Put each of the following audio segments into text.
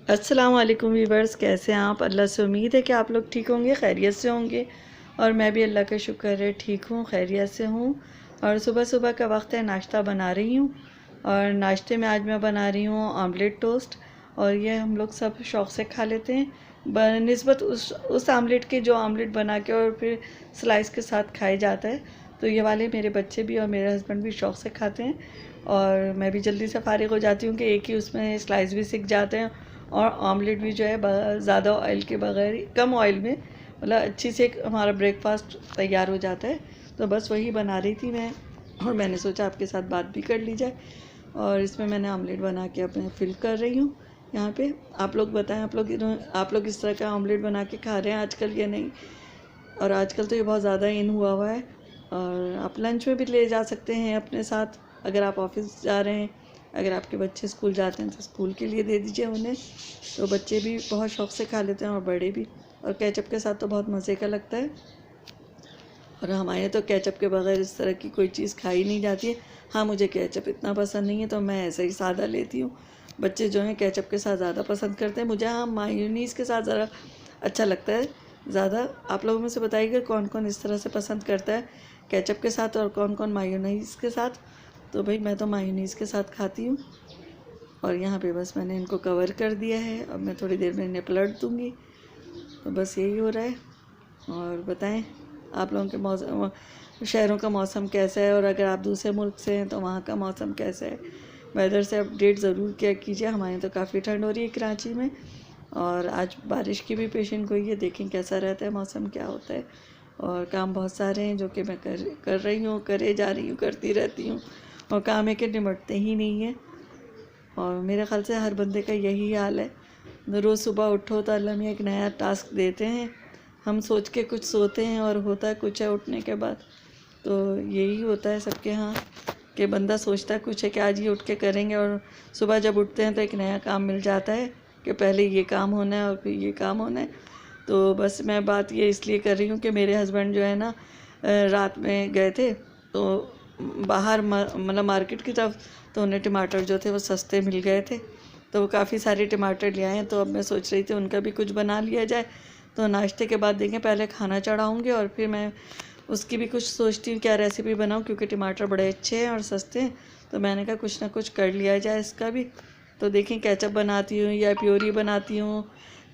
अस्सलाम वालेकुम वीवर्स, कैसे हैं आप? अल्लाह से उम्मीद है कि आप लोग ठीक होंगे, खैरियत से होंगे। और मैं भी अल्लाह का शुक्र है ठीक हूँ, खैरियत से हूँ। और सुबह सुबह का वक्त है, नाश्ता बना रही हूँ। और नाश्ते में आज मैं बना रही हूँ ऑमलेट टोस्ट। और ये हम लोग सब शौक़ से खा लेते हैं बनिस्बत उस आमलेट के जो आमलेट बना के और फिर स्लाइस के साथ खाया जाता है। तो ये वाले मेरे बच्चे भी और मेरे हस्बैंड भी शौक़ से खाते हैं। और मैं भी जल्दी से फ़ारिग हो जाती हूँ कि एक ही उसमें स्लाइस भी सीख जाते हैं और ऑमलेट भी जो है ज़्यादा ऑयल के बगैर ही, कम ऑयल में, मतलब अच्छी से एक हमारा ब्रेकफास्ट तैयार हो जाता है। तो बस वही बना रही थी मैं, और मैंने सोचा आपके साथ बात भी कर ली जाए। और इसमें मैंने ऑमलेट बना के अपने फिल कर रही हूँ यहाँ पे। आप लोग बताएं, आप लोग इस तरह का ऑमलेट बना के खा रहे हैं आजकल या नहीं? और आजकल तो ये बहुत ज़्यादा इन हुआ हुआ है। और आप लंच में भी ले जा सकते हैं अपने साथ, अगर आप ऑफिस जा रहे हैं। अगर आपके बच्चे स्कूल जाते हैं तो स्कूल के लिए दे दीजिए उन्हें, तो बच्चे भी बहुत शौक़ से खा लेते हैं और बड़े भी। और केचप के साथ तो बहुत मज़े का लगता है। और हमारे तो केचप के बगैर इस तरह की कोई चीज़ खाई नहीं जाती है। हाँ, मुझे केचप इतना पसंद नहीं है, तो मैं ऐसे ही सादा लेती हूँ। बच्चे जो हैं केचप के साथ ज़्यादा पसंद करते हैं। मुझे हाँ, मायोनीज़ के साथ ज़रा अच्छा लगता है ज़्यादा। आप लोगों में से बताइएगा कौन कौन इस तरह से पसंद करता है, केचप के साथ, और कौन कौन मायोनीज़ के साथ। तो भाई मैं तो मायोनीज़ के साथ खाती हूँ। और यहाँ पे बस मैंने इनको कवर कर दिया है, अब मैं थोड़ी देर में इन्हें पलट दूँगी। तो बस यही हो रहा है। और बताएं, आप लोगों के मौसम, शहरों का मौसम कैसा है? और अगर आप दूसरे मुल्क से हैं तो वहाँ का मौसम कैसा है? वेदर से अपडेट ज़रूर किया कीजिए। हमारे तो काफ़ी ठंड हो रही है कराची में, और आज बारिश की भी पेशेंट गोई है। देखें कैसा रहता है मौसम, क्या होता है। और काम बहुत सारे हैं जो कि मैं कर रही हूँ, करे जा रही हूँ, करती रहती हूँ। और काम है कि निमटते ही नहीं है। और मेरे ख़्याल से हर बंदे का यही हाल है। रोज़ सुबह उठो तो अल्लाह मियाँ एक नया टास्क देते हैं। हम सोच के कुछ सोते हैं और होता कुछ है उठने के बाद। तो यही होता है सबके यहाँ, कि बंदा सोचता कुछ है कि आज ये उठ के करेंगे, और सुबह जब उठते हैं तो एक नया काम मिल जाता है कि पहले ये काम होना है और फिर ये काम होना है। तो बस मैं बात ये इसलिए कर रही हूँ कि मेरे हस्बैंड जो है ना, रात में गए थे तो बाहर मतलब मार्केट की तरफ, तो उन्हें टमाटर जो थे वो सस्ते मिल गए थे। तो वो काफ़ी सारे टमाटर ले आए हैं। तो अब मैं सोच रही थी उनका भी कुछ बना लिया जाए। तो नाश्ते के बाद देखें, पहले खाना चढ़ाऊँगी और फिर मैं उसकी भी कुछ सोचती हूँ क्या रेसिपी बनाऊँ, क्योंकि टमाटर बड़े अच्छे हैं और सस्ते हैं। तो मैंने कहा कुछ ना कुछ कर लिया जाए इसका भी। तो देखें केचप बनाती हूँ या प्योरी बनाती हूँ,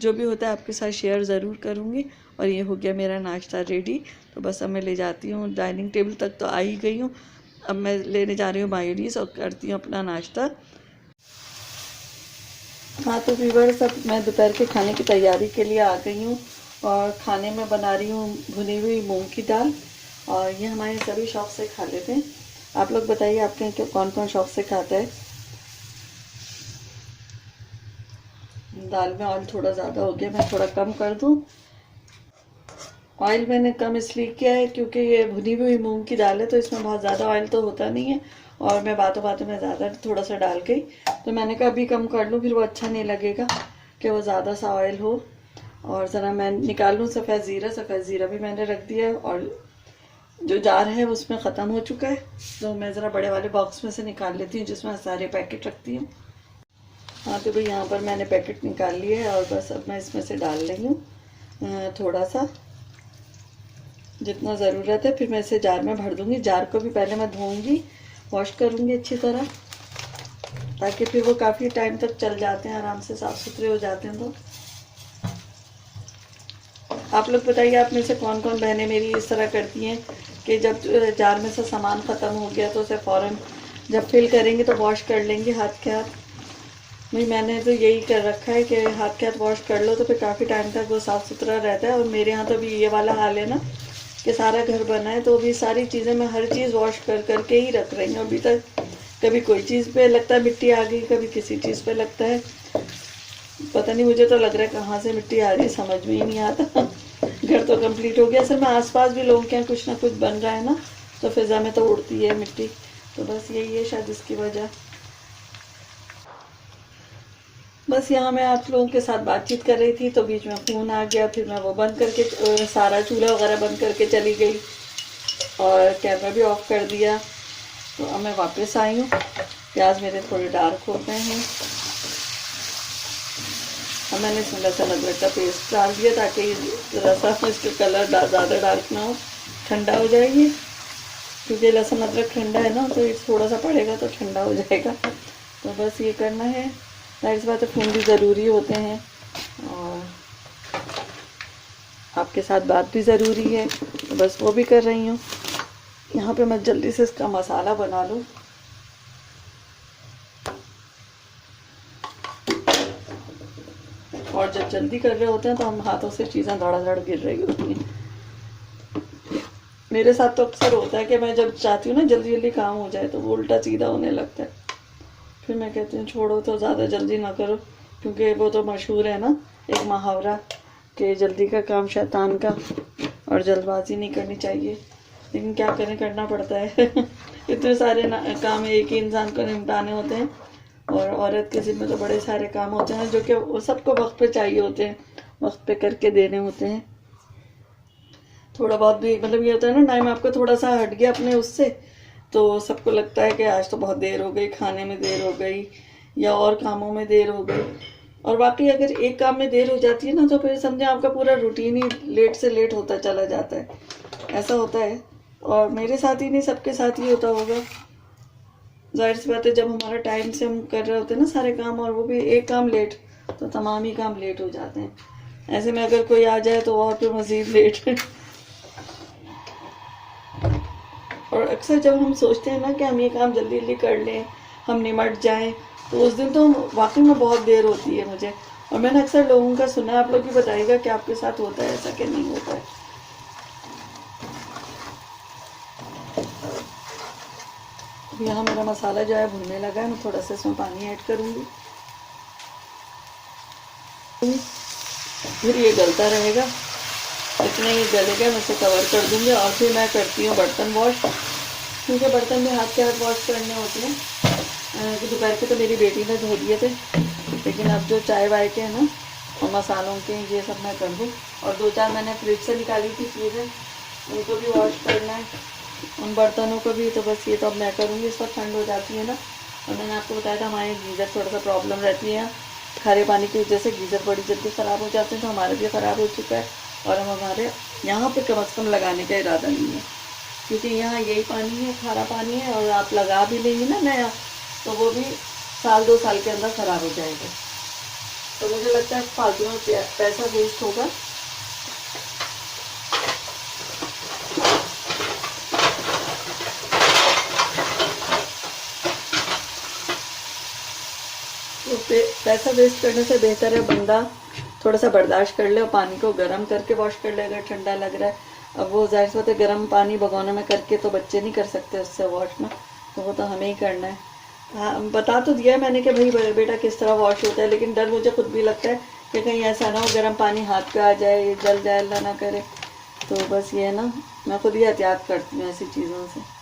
जो भी होता है आपके साथ शेयर ज़रूर करूँगी। और ये हो गया मेरा नाश्ता रेडी। तो बस अब मैं ले जाती हूँ, डाइनिंग टेबल तक तो आ ही गई हूँ। अब मैं लेने जा रही हूँ मायोनीज़ और करती हूँ अपना नाश्ता। हाँ तो व्यूअर्स, अब मैं दोपहर के खाने की तैयारी के लिए आ गई हूँ। और खाने में बना रही हूँ भुनी हुई मूंग की दाल। और ये हमारे सभी शौक़ से खा लेते हैं। आप लोग बताइए आपके यहाँ कौन कौन शौक़ से खाता है? दाल में ऑयल थोड़ा ज़्यादा हो गया, मैं थोड़ा कम कर दूँ। ऑयल मैंने कम इसलिए किया है क्योंकि ये भुनी हुई मूंग की दाल है, तो इसमें बहुत ज़्यादा ऑयल तो होता नहीं है। और मैं बातों बातों में ज़्यादा थोड़ा सा डाल गई, तो मैंने कहा अभी कम कर लूँ, फिर वो अच्छा नहीं लगेगा कि वो ज़्यादा सा ऑयल हो। और ज़रा मैं निकाल लूँ सफ़ेद ज़ीरा भी मैंने रख दिया है। और जो जार है उसमें ख़त्म हो चुका है, तो मैं ज़रा बड़े वाले बॉक्स में से निकाल लेती हूँ जिसमें सारे पैकेट रखती हूँ। हाँ तो भाई यहाँ पर मैंने पैकेट निकाल लिए है, और बस अब मैं इसमें से डाल रही हूँ थोड़ा सा, जितना ज़रूरत है। फिर मैं इसे जार में भर दूँगी। जार को भी पहले मैं धोऊँगी, वॉश करूँगी अच्छी तरह, ताकि फिर वो काफ़ी टाइम तक चल जाते हैं, आराम से साफ़ सुथरे हो जाते हैं। तो आप लोग बताइए, आप में से कौन कौन बहनें मेरी इस तरह करती हैं कि जब जार में से सामान ख़त्म हो गया तो उसे फ़ौरन जब फिल करेंगे तो वॉश कर लेंगे हाथ के हाथ। भाई मैंने तो यही कर रखा है कि हाथ के हाथ वॉश कर लो तो फिर काफ़ी टाइम तक वो साफ़ सुथरा रहता है। और मेरे यहाँ तो भी ये वाला हाल है ना, कि सारा घर बना है, तो भी सारी चीज़ें मैं हर चीज़ वॉश कर करके ही रख रही हूँ अभी तक। कभी कोई चीज़ पे लगता है मिट्टी आ गई, कभी किसी चीज़ पे लगता है, पता नहीं, मुझे तो लग रहा है कहाँ से मिट्टी आ रही है, समझ में ही नहीं आता। घर तो कंप्लीट हो गया, असल में आसपास भी लोगों के यहाँ कुछ ना कुछ बन रहा है ना, तो फिज़ा में तो उड़ती है मिट्टी। तो बस यही है शायद इसकी वजह। बस यहाँ मैं आप लोगों के साथ बातचीत कर रही थी तो बीच में फ़ोन आ गया, फिर मैं वो बंद करके सारा चूल्हा वगैरह बंद करके चली गई और कैमरा भी ऑफ कर दिया। तो अब मैं वापस आई हूँ। प्याज मेरे थोड़े डार्क हो गए हैं, अब मैंने इसमें लहसुन अदरक का पेस्ट डाल दिया ताकि ज़रा सा इसका कलर ज़्यादा डार्क ना हो, ठंडा हो जाएगी। क्योंकि लहसुन अदरक ठंडा है ना, तो ये थोड़ा सा पड़ेगा तो ठंडा हो जाएगा। तो बस ये करना है। जाहिर सी बात है फ़ोन भी ज़रूरी होते हैं और आपके साथ बात भी ज़रूरी है, तो बस वो भी कर रही हूँ। यहाँ पे मैं जल्दी से इसका मसाला बना लूँ। और जब जल्दी कर रहे होते हैं तो हम हाथों से चीज़ें धड़ाधड़ गिर रही होती हैं। मेरे साथ तो अक्सर होता है कि मैं जब चाहती हूँ ना जल्दी जल्दी काम हो जाए तो वो उल्टा सीधा होने लगता है। फिर मैं कहती हूँ छोड़ो, तो ज़्यादा जल्दी ना करो, क्योंकि वो तो मशहूर है ना एक मुहावरा कि जल्दी का काम शैतान का, और जल्दबाजी नहीं करनी चाहिए। लेकिन क्या करें, करना पड़ता है। इतने सारे काम एक ही इंसान को निपटाने होते हैं, और औरत के ज़िम्मे तो बड़े सारे काम होते हैं जो कि वो सबको वक्त पे चाहिए होते हैं, वक्त पे करके देने होते हैं। थोड़ा बहुत भी मतलब ये होता है ना, टाइम आपका थोड़ा सा हट गया अपने उससे, तो सबको लगता है कि आज तो बहुत देर हो गई, खाने में देर हो गई या और कामों में देर हो गई। और बाकी अगर एक काम में देर हो जाती है ना, तो फिर समझे आपका पूरा रूटीन ही लेट से लेट होता चला जाता है। ऐसा होता है, और मेरे साथ ही नहीं सबके साथ ही होता होगा। जाहिर सी बात है जब हमारा टाइम से हम कर रहे होते हैं ना सारे काम, और वो भी एक काम लेट, तो तमाम ही काम लेट हो जाते हैं। ऐसे में अगर कोई आ जाए तो और फिर मज़ीद लेट। और अक्सर जब हम सोचते हैं ना कि हम ये काम जल्दी जल्दी कर लें, हम निमट जाएं, तो उस दिन तो वाकई में बहुत देर होती है मुझे। और मैंने अक्सर लोगों का सुना है, आप लोग भी बताइएगा कि आपके साथ होता है ऐसा कि नहीं होता है। यहाँ मेरा मसाला जो है भुनने लगा है, मैं थोड़ा सा इसमें पानी ऐड करूँगी, फिर ये गलता रहेगा। इतना ही गलेगा, मैं इसे कवर कर दूँगी। और फिर मैं करती हूँ बर्तन वॉश, क्योंकि बर्तन भी हाथ के हाथ वॉश करने होते हैं। दोपहर के तो मेरी बेटी ने धो दिए थे, लेकिन अब जो चाय वाय के हैं ना और मसालों के, ये सब मैं कर दूँ। और दो चार मैंने फ्रिज से निकाली थी चीज़ें, उनको भी वॉश करना है, उन बर्तनों को भी। तो बस ये तो अब मैं करूँगी। इस वक्त ठंड हो जाती है ना, और मैंने आपको बताया था हमारे गीज़र थोड़ा सा प्रॉब्लम रहती है, खारे पानी की वजह से गीज़र बड़ी जल्दी ख़राब हो जाते हैं। तो हमारा भी ख़राब हो चुका है, और हम हमारे यहाँ पे कम से कम लगाने का इरादा नहीं है, क्योंकि यहाँ यही पानी है, खारा पानी है। और आप लगा भी लेंगे ना नया, तो वो भी साल 2 साल के अंदर ख़राब हो जाएगा। तो मुझे लगता है फालतू में पैसा वेस्ट होगा। तो पैसा वेस्ट करने से बेहतर है बंदा थोड़ा सा बर्दाश्त कर ले और पानी को गर्म करके वॉश कर ले अगर ठंडा लग रहा है। अब वो जाहिर सी बात है गर्म पानी भगोने में करके तो बच्चे नहीं कर सकते उससे वॉश में, तो वो तो हमें ही करना है। हाँ, बता तो दिया है मैंने कि भाई बेटा किस तरह वॉश होता है, लेकिन डर मुझे खुद भी लगता है कि कहीं ऐसा ना हो गर्म पानी हाथ पे आ जाए, ये जल जाए, अल्लाह ना करे। तो बस ये है ना, मैं खुद ही एहतियात करती हूँ ऐसी चीज़ों से।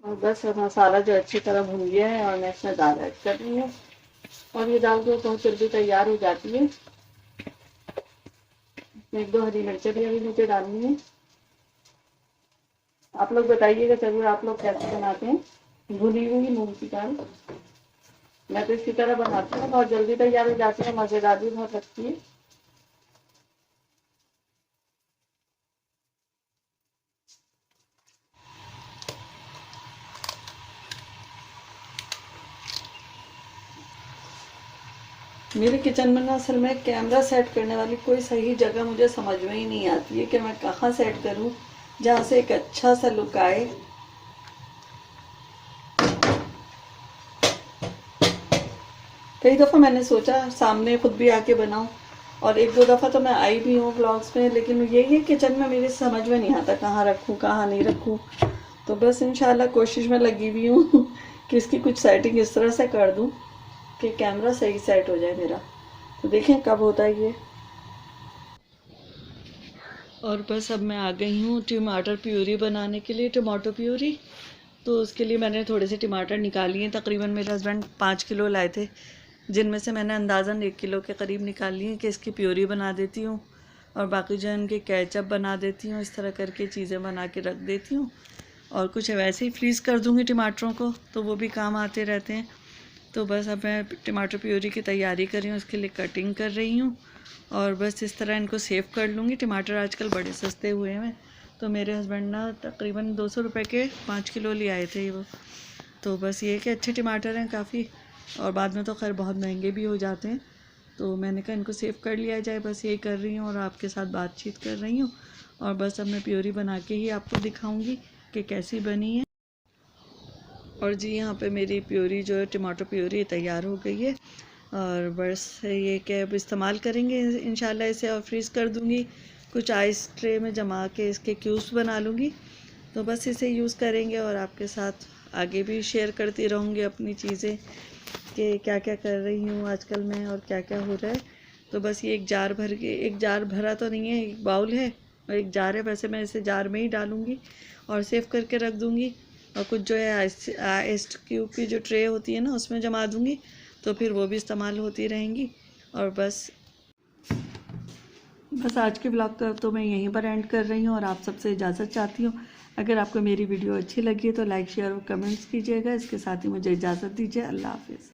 और बस मसाला जो अच्छी तरह भून गया है, और मैं इसमें दाल ऐड कर रही हूँ। और ये दाल जो बहुत जल्दी तैयार हो जाती है। एक दो हरी मिर्चें भी अभी मुझे डालनी है। आप लोग बताइएगा जरूर आप लोग कैसे बनाते हैं भुनी हुई मूंग की दाल। मैं तो इसी तरह बनाती हूँ, बहुत जल्दी तैयार हो जाती है, मज़ेदार भी बहुत लगती है। मेरे किचन में ना असल में कैमरा सेट करने वाली कोई सही जगह मुझे समझ में ही नहीं आती है कि मैं कहाँ सेट करूँ जहाँ से एक अच्छा सा लुक आए। कई दफ़ा मैंने सोचा सामने खुद भी आके बनाऊं, और एक दो दफ़ा तो मैं आई भी हूँ व्लॉग्स में, लेकिन यही किचन में मेरे समझ में नहीं आता कहाँ रखूँ कहाँ नहीं रखूँ। तो बस इंशाल्लाह कोशिश में लगी हुई हूँ कि इसकी कुछ सेटिंग इस तरह से कर दूँ कि कैमरा सही सेट हो जाए मेरा। तो देखें कब होता है ये। और बस अब मैं आ गई हूँ टमाटर प्यूरी बनाने के लिए, टमाटो प्यूरी। तो उसके लिए मैंने थोड़े से टमाटर निकाली हैं, तकरीबन मेरे हस्बैंड 5 किलो लाए थे, जिनमें से मैंने अंदाज़न 1 किलो के करीब निकाल ली है कि इसकी प्यूरी बना देती हूँ। और बाकी जो है इनके केचप बना देती हूँ, इस तरह करके चीज़ें बना के रख देती हूँ। और कुछ वैसे ही फ्रीज़ कर दूँगी टमाटरों को, तो वो भी काम आते रहते हैं। तो बस अब मैं टमाटर प्यूरी की तैयारी कर रही हूँ, उसके लिए कटिंग कर रही हूँ और बस इस तरह इनको सेव कर लूँगी। टमाटर आजकल बड़े सस्ते हुए हैं, तो मेरे हस्बैंड ना तकरीबन 200 रुपये के 5 किलो ले आए थे वो। तो बस ये कि अच्छे टमाटर हैं काफ़ी, और बाद में तो खैर बहुत महंगे भी हो जाते हैं। तो मैंने कहा इनको सेव कर लिया जाए, बस यही कर रही हूँ और आपके साथ बातचीत कर रही हूँ। और बस अब मैं प्यूरी बना के ही आपको दिखाऊँगी कि कैसी बनी है। और जी यहाँ पे मेरी प्यूरी जो है टमाटर प्यूरी तैयार हो गई है, और बस ये कि अब इस्तेमाल करेंगे इंशाल्लाह इसे, और फ्रीज़ कर दूँगी। कुछ आइस ट्रे में जमा के इसके क्यूब्स बना लूँगी, तो बस इसे यूज़ करेंगे और आपके साथ आगे भी शेयर करती रहूँगी अपनी चीज़ें कि क्या क्या कर रही हूँ आजकल मैं और क्या क्या हो रहा है। तो बस ये एक जार भर के, एक जार भरा तो नहीं है, एक बाउल है और एक जार है, वैसे मैं इसे जार में ही डालूँगी और सेव करके रख दूँगी। और कुछ जो है आइस क्यूब की जो ट्रे होती है ना, उसमें जमा दूँगी, तो फिर वो भी इस्तेमाल होती रहेंगी। और बस आज के ब्लॉग का तो मैं यहीं पर एंड कर रही हूँ और आप सबसे इजाज़त चाहती हूँ। अगर आपको मेरी वीडियो अच्छी लगी है तो लाइक शेयर और कमेंट्स कीजिएगा। इसके साथ ही मुझे इजाज़त दीजिए। अल्लाह हाफ़िज़।